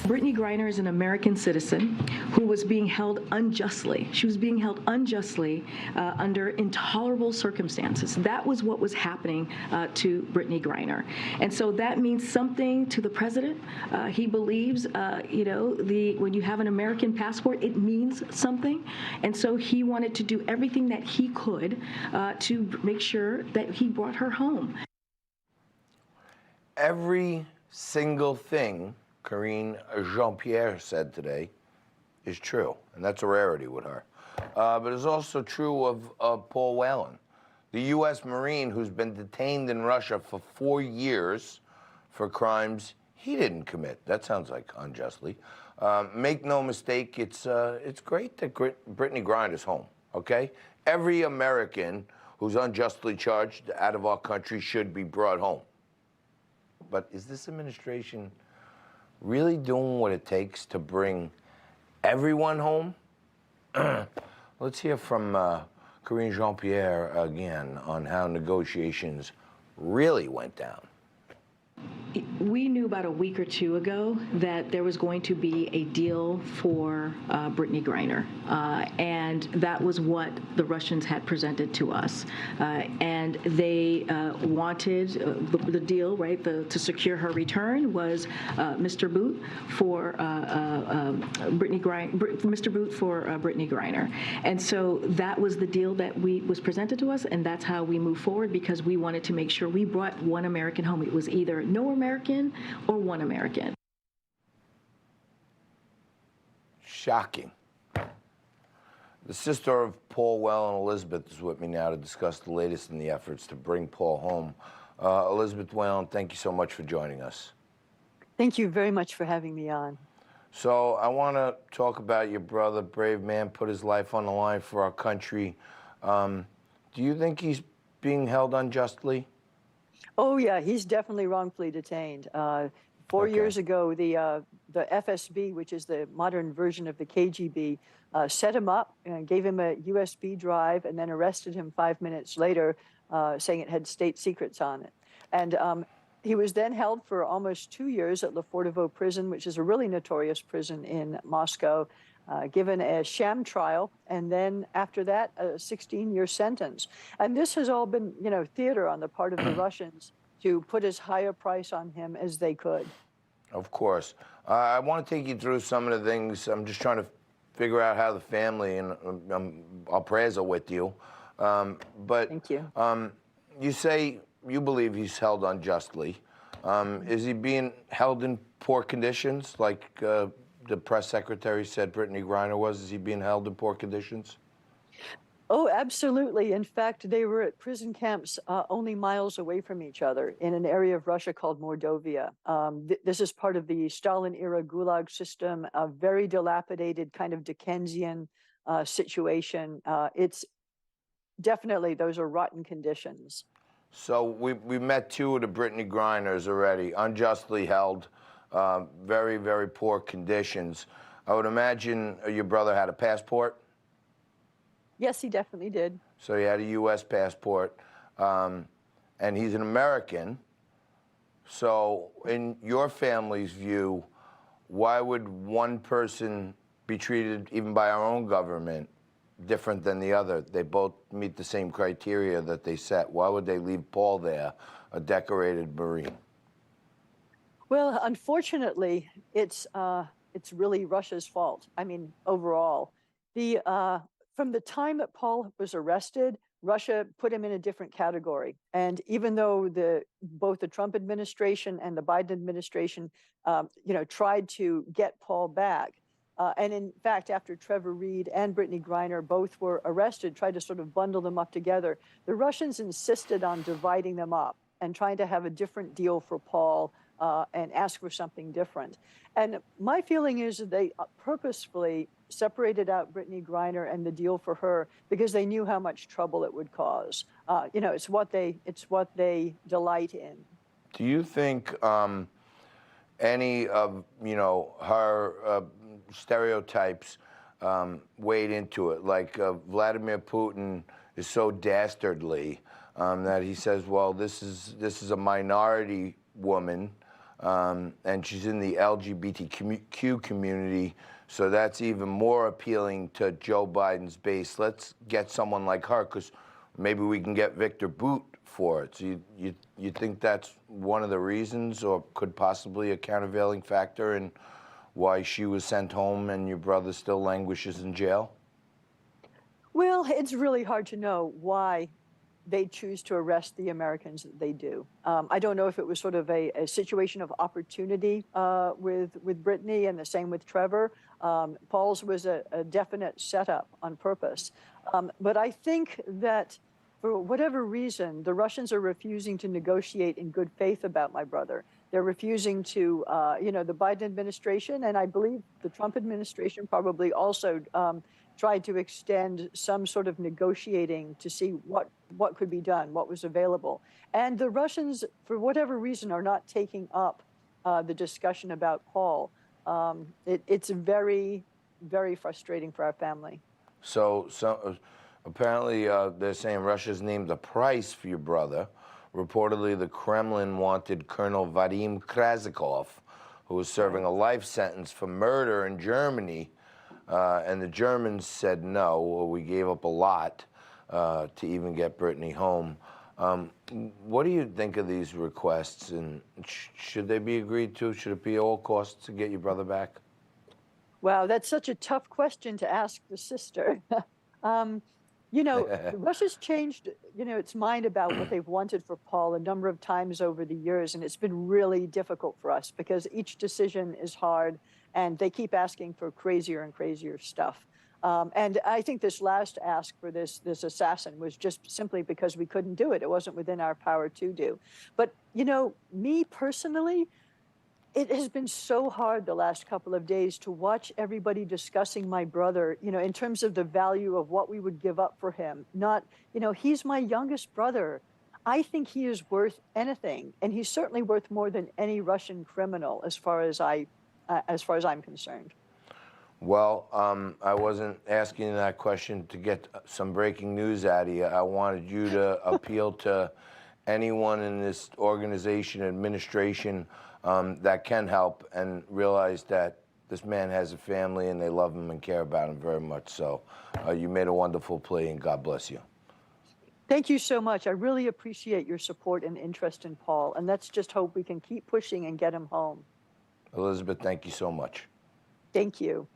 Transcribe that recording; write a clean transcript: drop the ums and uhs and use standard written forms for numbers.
Brittney Griner is an American citizen who was being held unjustly. She was being held unjustly under intolerable circumstances. That was what was happening to Brittney Griner. And so that means something to the president. He believes, when you have an American passport, it means something. And so he wanted to do everything that he could to make sure that he brought her home. Every single thing Karine Jean-Pierre said today is true, and that's a rarity with her. But it's also true of Paul Whelan, the U.S. Marine who's been detained in Russia for 4 years for crimes he didn't commit. That sounds like unjustly. Make no mistake, it's great that Brittney Griner's home, okay? Every American who's unjustly charged out of our country should be brought home. But is this administration really doing what it takes to bring everyone home? Let's hear from Karine Jean-Pierre again on how negotiations really went down. We knew about a week or two ago that there was going to be a deal for Brittney Griner, and that was what the Russians had presented to us. And they wanted the deal, right? To secure her return was Mr. Boot for Brittney Griner, and so that was the deal that was presented to us, and that's how we moved forward because we wanted to make sure we brought one American home. It was either no American or one American. Shocking. The sister of Paul Whelan, Elizabeth, is with me now to discuss the latest in the efforts to bring Paul home. Elizabeth Whelan, thank you so much for joining us. Thank you very much for having me on. So I want to talk about your brother, brave man, put his life on the line for our country. Do you think he's being held unjustly? Oh, yeah, he's definitely wrongfully detained. 4 years ago, the FSB, which is the modern version of the KGB, set him up and gave him a USB drive and then arrested him 5 minutes later, saying it had state secrets on it. And he was then held for almost 2 years at Lefortovo prison, which is a really notorious prison in Moscow, given a sham trial, and then after that, a 16-year sentence. And this has all been, theater on the part of the Russians to put as high a price on him as they could. Of course. I want to take you through some of the things. I'm just trying to figure out how the family, and our prayers are with you. But thank you. You say you believe he's held unjustly. Is he being held in poor conditions, like the press secretary said Brittney Griner was? Is he being held in poor conditions? Oh, absolutely. In fact, they were at prison camps only miles away from each other in an area of Russia called Mordovia. This is part of the Stalin-era Gulag system, a very dilapidated kind of Dickensian situation. It's definitely, those are rotten conditions. So we met two of the Brittney Griners already, unjustly held, very, very poor conditions. I would imagine your brother had a passport? Yes, he definitely did. So he had a U.S. passport, and he's an American. So in your family's view, why would one person be treated, even by our own government, different than the other? They both meet the same criteria that they set. Why would they leave Paul there, a decorated Marine? Well, unfortunately, it's really Russia's fault. I mean, overall, from the time that Paul was arrested, Russia put him in a different category. And even though both the Trump administration and the Biden administration, tried to get Paul back, and in fact, after Trevor Reed and Brittney Griner both were arrested, tried to sort of bundle them up together, the Russians insisted on dividing them up and trying to have a different deal for Paul and ask for something different. And my feeling is that they purposefully separated out Brittney Griner and the deal for her because they knew how much trouble it would cause. It's what they delight in. Do you think any of her stereotypes weighed into it? Like Vladimir Putin is so dastardly that he says, "Well, this is a minority woman." and she's in the LGBTQ community, so that's even more appealing to Joe Biden's base. Let's get someone like her, because maybe we can get Victor Boot for it. So you think that's one of the reasons, or could possibly a countervailing factor in why she was sent home and your brother still languishes in jail? Well, it's really hard to know why they choose to arrest the Americans that they do. I don't know if it was sort of a situation of opportunity with Brittney, and the same with Trevor. Paul's was a definite setup on purpose. But I think that for whatever reason, the Russians are refusing to negotiate in good faith about my brother. They're refusing to, the Biden administration, and I believe the Trump administration probably also tried to extend some sort of negotiating to see what could be done, what was available. And the Russians, for whatever reason, are not taking up the discussion about Paul. It's very, very frustrating for our family. So apparently they're saying Russia's named a price for your brother. Reportedly, the Kremlin wanted Colonel Vadim Krasikov, who was serving a life sentence for murder in Germany. And the Germans said no, or we gave up a lot to even get Brittney home. What do you think of these requests, and should they be agreed to? Should it be all costs to get your brother back? Wow, that's such a tough question to ask the sister. Russia's changed, its mind about what they've wanted for Paul a number of times over the years, and it's been really difficult for us because each decision is hard, and they keep asking for crazier and crazier stuff. And I think this last ask for this assassin was just simply because we couldn't do it. It wasn't within our power to do. But, me personally, it has been so hard the last couple of days to watch everybody discussing my brother, in terms of the value of what we would give up for him. Not, he's my youngest brother. I think he is worth anything, and he's certainly worth more than any Russian criminal, as far as I'm concerned. Well, I wasn't asking you that question to get some breaking news out of you. I wanted you to appeal to anyone in this organization, administration, that can help, and realize that this man has a family and they love him and care about him very much. So you made a wonderful plea, and God bless you. Thank you so much. I really appreciate your support and interest in Paul, and let's just hope we can keep pushing and get him home. Elizabeth, thank you so much. Thank you.